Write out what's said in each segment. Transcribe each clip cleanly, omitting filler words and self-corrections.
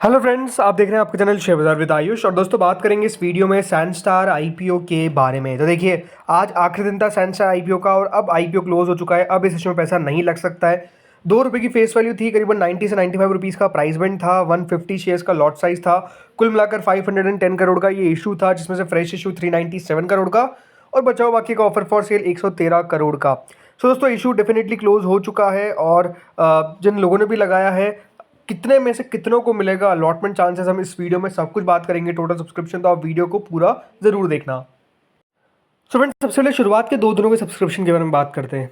Hello friends, आप देख रहे हैं आपका चैनल शेयर बाजार विद आयुष। और दोस्तों, बात करेंगे इस वीडियो में सैनस्टार आईपीओ के बारे में। तो देखिए, आज आखिरी दिन था सैनस्टार आईपीओ का और अब आईपीओ क्लोज हो चुका है। अब इस इशू में पैसा नहीं लग सकता है। ₹2 की फेस वैल्यू थी, करीबन 90 से 95 रुपीज़ का प्राइस बैंड था, 150 शेयर्स का लॉट साइज था। कुल मिलाकर 510 करोड़ का ये इशू था, जिसमें से फ्रेश इशू 397 करोड़ का और बचाव बाकी का ऑफर फॉर सेल 113 करोड़ का। सो दोस्तों, इशू डेफिनेटली क्लोज हो चुका है। और जिन लोगों ने भी लगाया है, कितने में से कितनों को मिलेगा अलॉटमेंट चांसेस, हम इस वीडियो में सब कुछ बात करेंगे। टोटल सब्सक्रिप्शन, तो आप वीडियो को पूरा जरूर देखना। सो फ्रेंड्स, सबसे पहले शुरुआत के 2 दिनों के सब्सक्रिप्शन के बारे में बात करते हैं।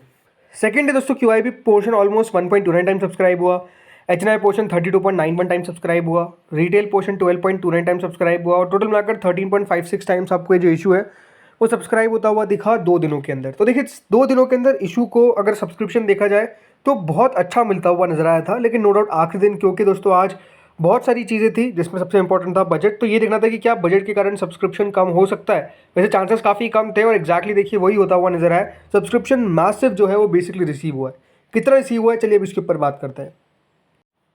सेकंड है दोस्तों, QIB portion almost 1.29 time subscribe हुआ। एचएनआई पोर्शन 32.91 टाइम सब्सक्राइब हुआ। रिटेल पोर्शन 12.29 टाइम सब्सक्राइब हुआ और टोटल मिलाकर 13.56 टाइम्स आपको ये जो इशू है वो सब्सक्राइब होता हुआ दिखा 2 दिनों के अंदर। तो देखिए, 2 दिनों के अंदर इशू को अगर सब्सक्रिप्शन देखा जाए तो बहुत अच्छा मिलता हुआ नजर आया था। लेकिन नो डाउट आखिरी दिन, क्योंकि दोस्तों आज बहुत सारी चीज़ें थी जिसमें सबसे इंपॉर्टेंट था बजट, तो ये देखना था कि क्या बजट के कारण सब्सक्रिप्शन कम हो सकता है। वैसे चांसेस काफ़ी कम थे और एग्जैक्टली देखिए वही होता हुआ नजर आया। सब्सक्रिप्शन मैसिव जो है वो बेसिकली रिसीव हुआ है। कितना रिसीव हुआ है, चलिए अब इसके ऊपर बात करते हैं।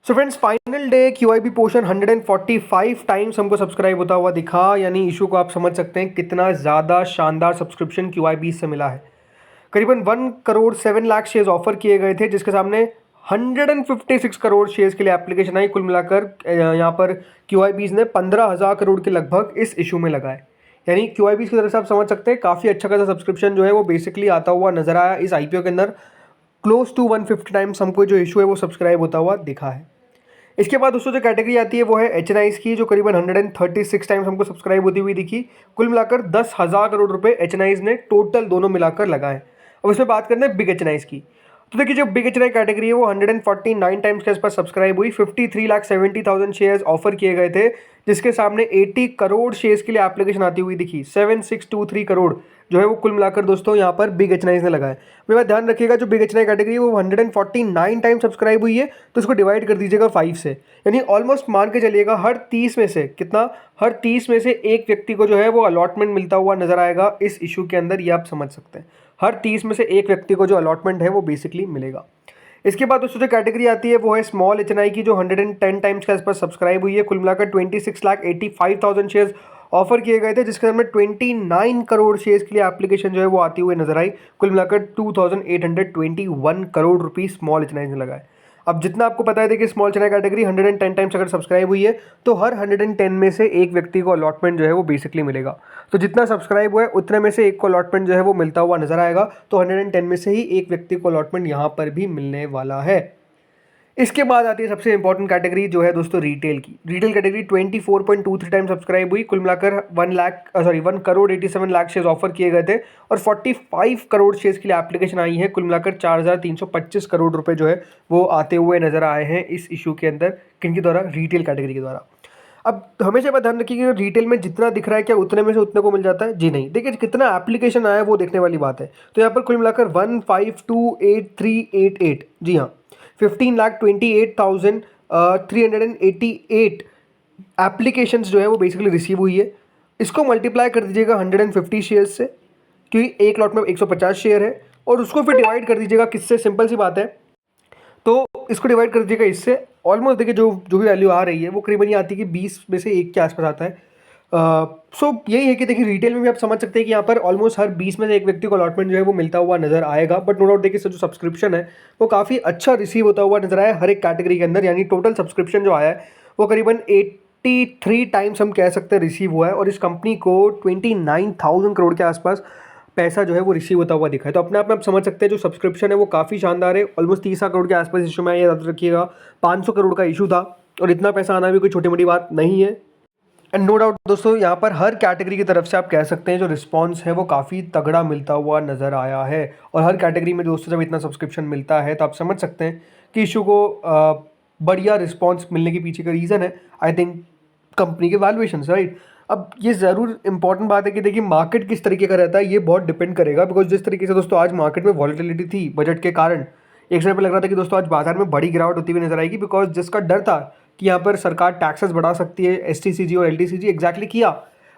So friends, final day QIB portion 145 times हमको सब्सक्राइब होता हुआ दिखा। यानी इशू को आप समझ सकते हैं कितना ज़्यादा शानदार सब्सक्रिप्शन क्यूआईबी से मिला है। करीबन 1 करोड़ 7 लाख शेयर्स ऑफर किए गए थे, जिसके सामने 156 करोड़ शेयर्स के लिए एप्लीकेशन आई। कुल मिलाकर यहाँ पर क्यूआईबीज ने 15,000 करोड़ के लगभग इस इशू में लगाए। यानी क्यूआईबीज की तरफ से आप समझ सकते हैं काफ़ी अच्छा खासा सब्सक्रिप्शन जो है वो बेसिकली आता हुआ नजर आया इस आईपीओ के अंदर। क्लोज टू 150 टाइम्स हमको जो इशू है वो सब्सक्राइब होता हुआ दिखा है। इसके बाद दोस्तों जो कैटेगरी आती है वो है एचएनआईज की, जो करीबन 136 टाइम्स हमको सब्सक्राइब होती हुई दिखी। कुल मिलाकर 10,000 करोड़ रुपए एचएनआईज ने टोटल दोनों मिलाकर लगाए। अब इसमें बात करते हैं बिग एचएनआईज की। तो देखिए, जो बिग एचएनआई कैटेगरी है वो 149 टाइम्स के आसपास सब्सक्राइब हुई। 53,70,000 शेयर्स ऑफर किए गए थे, जिसके सामने 80 करोड़ शेयर्स के लिए एप्लीकेशन आती हुई दिखी। 7623 करोड़ जो है वो कुल मिलाकर दोस्तों यहाँ पर बिग एचएनआईज ने लगाए। मेरे बात ध्यान रखिएगा, जो बिग एचएनआई कैटेगरी है वो 149 टाइम सब्सक्राइब हुई है, तो इसको डिवाइड कर दीजिएगा 5 से। यानी ऑलमोस्ट मान के चलिएगा हर 30 में से कितना, हर 30 में से एक व्यक्ति को जो है वो अलॉटमेंट मिलता हुआ नजर आएगा इस इशू के अंदर। ये आप समझ सकते हैं, हर 30 में से एक व्यक्ति को जो अलॉटमेंट है वो बेसिकली मिलेगा। इसके बाद दोस्तों जो कैटेगरी आती है वो है स्मॉल एचएनआई की, जो 110 टाइम्स के आसपास सब्सक्राइब हुई है। कुल मिलाकर 26,85,000 शेयर्स ऑफर किए गए थे, जिसके अंदर 29 करोड़ शेयर्स के लिए एप्लीकेशन जो है वो आती हुई नजर आई। कुल मिलाकर 2,821 करोड़ रुपीस स्मॉल एचएनआई ने लगाए। अब जितना आपको पता है, देखिए स्मॉल एचएनआई कैटेगरी 110 टाइम्स अगर सब्सक्राइब हुई है तो हर 110 में से एक व्यक्ति को अलॉटमेंट जो है वो बेसिकली मिलेगा। तो जितना सब्सक्राइब हुआ है उतने में से एक को अलॉटमेंट जो है वो मिलता हुआ नजर आएगा। तो 110 में से ही एक व्यक्ति को अलॉटमेंट यहाँ पर भी मिलने वाला है। इसके बाद आती है सबसे इंपॉर्टेंट कैटेगरी, जो है दोस्तों रिटेल की। रिटेल कैटेगरी 24.23 टाइम सब्सक्राइब हुई। कुल मिलाकर 1 करोड़ 87 लाख शेयर्स ऑफर किए गए थे और 45 करोड़ शेयर्स के लिए एप्लीकेशन आई है। कुल मिलाकर 4,325 करोड़ रुपए जो है वो आते हुए नजर आए हैं इस इशू के अंदर। किनके द्वारा? रिटेल कैटेगरी के द्वारा। अब हमेशा बात ध्यान रखिए कि रिटेल में जितना दिख रहा है क्या उतने में से उतने को मिल जाता है? जी नहीं। देखिए, कितना एप्लीकेशन आया है वो देखने वाली बात है। तो यहाँ पर कुल मिलाकर 1528388, जी हाँ, 15,28,388 एप्लीकेशंस जो है वो बेसिकली रिसीव हुई है। इसको मल्टीप्लाई कर दीजिएगा 150 शेयर्स से, क्योंकि एक लॉट में 150 शेयर है, और उसको फिर डिवाइड कर दीजिएगा किससे? सिंपल सी बात है, तो इसको डिवाइड कर दीजिएगा इससे। ऑलमोस्ट देखिए जो जो भी वैल्यू आ रही है वो करीबन ये आती है कि 20 में से 1 के आसपास आता है। सो यही है कि देखिए रिटेल में भी आप समझ सकते हैं कि यहाँ पर ऑलमोस्ट हर 20 में से एक व्यक्ति को अलॉटमेंट जो है वो मिलता हुआ नजर आएगा। बट नो डाउट देखिए जो सब्सक्रिप्शन है वो काफ़ी अच्छा रिसीव होता हुआ नजर आया हर एक कैटेगरी के अंदर। यानी टोटल सब्सक्रिप्शन जो आया है वो करीबन 83 टाइम्स हम कह सकते हैं रिसीव हुआ है, और इस कंपनी को 29,000 करोड़ के आसपास पैसा जो है वो रिसीव होता हुआ दिखा है। तो अपने आप में आप समझ सकते हैं जो सब्सक्रिप्शन है वो काफ़ी शानदार है। ऑलमोस्ट 30 करोड़ के आसपास इशू में, ये याद रखिएगा 500 करोड़ का इशू था, और इतना पैसा आना भी कोई छोटी मोटी बात नहीं है। एंड नो डाउट दोस्तों, यहाँ पर हर कैटेगरी की तरफ से आप कह सकते हैं जो रिस्पांस है वो काफ़ी तगड़ा मिलता हुआ नज़र आया है। और हर कैटेगरी में दोस्तों जब इतना सब्सक्रिप्शन मिलता है तो आप समझ सकते हैं कि इशू को बढ़िया रिस्पांस मिलने के पीछे का रीज़न है आई थिंक कंपनी के वैल्यूएशन, राइट। अब ये ज़रूर इंपॉर्टेंट बात है कि देखिए मार्केट किस तरीके का रहता है ये बहुत डिपेंड करेगा। बिकॉज जिस तरीके से दोस्तों आज मार्केट में वॉलेटिलिटी थी बजट के कारण, एक समय पर लग रहा था कि दोस्तों आज बाजार में बड़ी गिरावट होती हुई नजर आएगी, बिकॉज जिसका डर था कि यहाँ पर सरकार टैक्सेस बढ़ा सकती है, एसटीसीजी और एलटीसीजी एग्जैक्टली किया।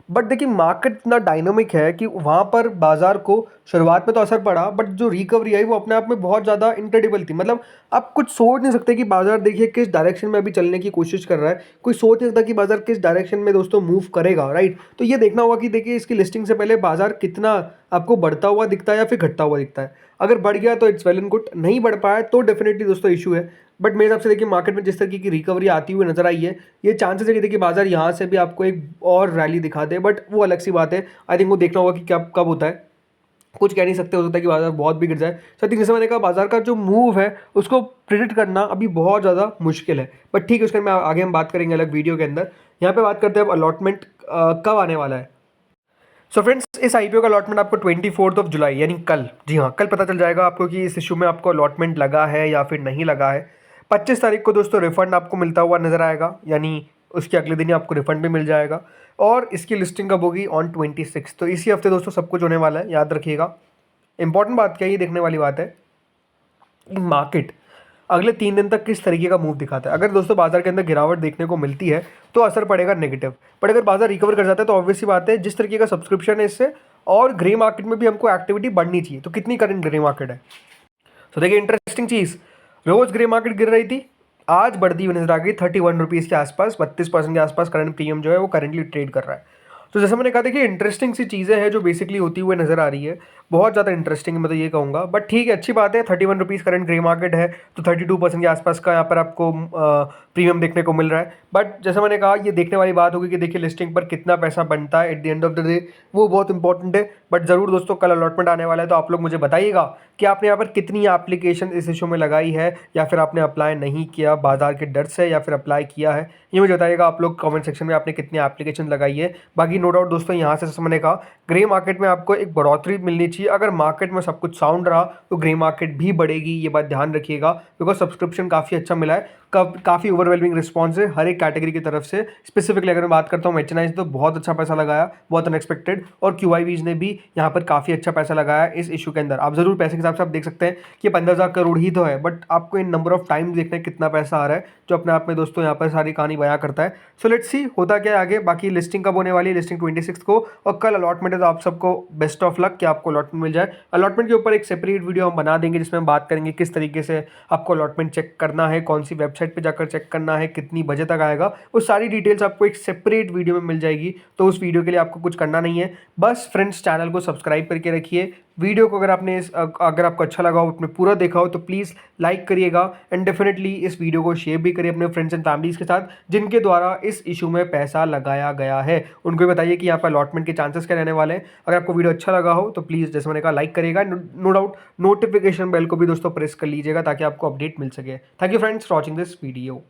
बट देखिए मार्केट इतना डायनामिक है कि वहाँ पर बाजार को शुरुआत में तो असर पड़ा, बट जो रिकवरी आई वो अपने आप में बहुत ज़्यादा इनक्रेडिबल थी। मतलब आप कुछ सोच नहीं सकते कि बाजार देखिए किस डायरेक्शन में अभी चलने की कोशिश कर रहा है, कोई सोच नहीं सकता कि बाजार किस डायरेक्शन में दोस्तों मूव करेगा, राइट। तो ये देखना होगा कि देखिए इसकी लिस्टिंग से पहले बाजार कितना आपको बढ़ता हुआ दिखता है या फिर घटता हुआ दिखता है। अगर बढ़ गया तो इट्स वेल एंड गुड, नहीं बढ़ पाया तो डेफिनेटली दोस्तों इशू है। बट मेरे हिसाब से देखिए मार्केट में जिस तरीके की रिकवरी आती हुई नजर आई है, ये चांसेस है कि देखिए बाजार यहाँ से भी आपको एक और रैली दिखा दे, बट वो अलग सी बात है। आई थिंक वो देखना होगा कि कब कब होता है, कुछ कह नहीं सकते, हो सकता है कि बाजार बहुत भी गिर जाए। सो थिंक जैसे मैंने कहा बाजार का जो मूव है उसको प्रिडिक्ट करना अभी बहुत ज़्यादा मुश्किल है, बट ठीक है उसके में आगे हम बात करेंगे अलग वीडियो के अंदर। यहाँ पे बात करते हैं अब अलॉटमेंट कब आने वाला है। सो फ्रेंड्स, इस आईपीओ का अलॉटमेंट आपको 24 जुलाई यानी कल, जी हाँ कल पता चल जाएगा आपको कि इस इशू में आपको अलॉटमेंट लगा है या फिर नहीं लगा है। 25 तारीख को दोस्तों रिफंड आपको मिलता हुआ नजर आएगा, यानी उसके अगले दिन ही आपको रिफंड भी मिल जाएगा। और इसकी लिस्टिंग कब होगी? ऑन 26, तो इसी हफ्ते दोस्तों सब कुछ होने वाला है, याद रखिएगा। इंपॉर्टेंट बात क्या है, ये देखने वाली बात है कि मार्केट अगले 3 दिन तक किस तरीके का मूव दिखाता है। अगर दोस्तों बाजार के अंदर गिरावट देखने को मिलती है तो असर पड़ेगा नेगेटिव, बट अगर बाजार रिकवर कर जाता है तो ऑब्वियस सी बात है जिस तरीके का सब्सक्रिप्शन है इससे, और ग्रे मार्केट में भी हमको एक्टिविटी बढ़नी चाहिए। तो कितनी करंट ग्रे मार्केट है? तो देखिए इंटरेस्टिंग चीज़, रोज ग्रे मार्केट गिर रही थी, आज बढ़ती हुई नजर आ गई 31 रुपीज़ के आसपास, 32% के आसपास करंट प्रीमियम जो है वो करंटली ट्रेड कर रहा है। तो जैसे मैंने कहा देखिए इंटरेस्टिंग सी चीज़ें हैं जो बेसिकली होती हुई नजर आ रही है, बहुत ज़्यादा इंटरेस्टिंग मैं तो ये कहूँगा। बट ठीक है, अच्छी बात है, 31 रुपीज़ करंट ग्रे मार्केट है तो 32% के आसपास का यहाँ पर आपको प्रीमियम देखने को मिल रहा है। बट जैसे मैंने कहा ये देखने वाली बात होगी कि देखिए लिस्टिंग पर कितना पैसा बनता है at the end of the day, वो बहुत इंपॉर्टेंट है। बट ज़रूर दोस्तों कल अलॉटमेंट आने वाला है, तो आप लोग मुझे बताइएगा कि आपने यहाँ पर कितनी एप्लीकेशन इस इशू में लगाई है, या फिर आपने अप्लाई नहीं किया बाजार के डर से, या फिर अप्लाई किया है, ये मुझे बताइएगा आप लोग कमेंट सेक्शन में आपने कितनी एप्लीकेशन लगाई है। बाकी नो डाउट दोस्तों यहाँ से जैसे मैंने कहा ग्रे मार्केट में आपको एक बढ़ोतरी मिलनी चाहिए। अगर मार्केट में सब कुछ साउंड रहा तो ग्रे मार्केट भी बढ़ेगी, ये बात ध्यान रखिएगा, बिकॉज सब्सक्रिप्शन काफ़ी अच्छा मिला है, काफ़ी ओवरवेलमिंग रिस्पॉन्स है हर एक कैटेगरी की तरफ से। स्पेसिफिकली अगर मैं बात करता हूँ एच तो बहुत अच्छा पैसा लगाया, बहुत अनएक्सपेक्टेड, और QIBs ने भी यहाँ पर काफ़ी अच्छा पैसा लगाया इस इशू के अंदर। आप जरूर पैसे के हिसाब से आप देख सकते हैं कि 15,000 करोड़ ही तो है, बट आपको इन नंबर ऑफ टाइम देखना है कितना पैसा आ रहा है, जो अपने आप में दोस्तों यहाँ पर सारी कहानी बयां करता है। सो लेट्स सी होता क्या है आगे। बाकी लिस्टिंग कब होने वाली है? लिस्टिंग 26 को, और कल अलॉटमेंट है, तो आप सबको बेस्ट ऑफ लक कि आपको अलॉटमेंट मिल जाए। अलॉटमेंट के ऊपर एक सेपरेट वीडियो हम बना देंगे जिसमें हम बात करेंगे किस तरीके से आपको अलॉटमेंट चेक करना है, कौन सी वेबसाइट पर जाकर चेक करना है, कितनी बजे तक आएगा, वो सारी डिटेल्स आपको एक सेपरेट वीडियो में मिल जाएगी। तो उस वीडियो के लिए आपको कुछ करना नहीं है, बस फ्रेंड्स चैनल को सब्सक्राइब करके रखिए। वीडियो को अगर आपको अच्छा लगा हो, आपने पूरा देखा हो, तो प्लीज़ लाइक करिएगा, एंड डेफिनेटली इस वीडियो को शेयर भी करिए अपने फ्रेंड्स एंड फैमिलीज़ के साथ जिनके द्वारा इस इशू में पैसा लगाया गया है। उनको भी बताइए कि यहाँ पर अलॉटमेंट के चांसेस क्या रहने वाले हैं। अगर आपको वीडियो अच्छा लगा हो तो प्लीज़ जैसे मैंने कहा लाइक करिएगा, नो डाउट नोटिफिकेशन बेल को भी दोस्तों प्रेस कर लीजिएगा ताकि आपको अपडेट मिल सके। Thank you friends for watching this video.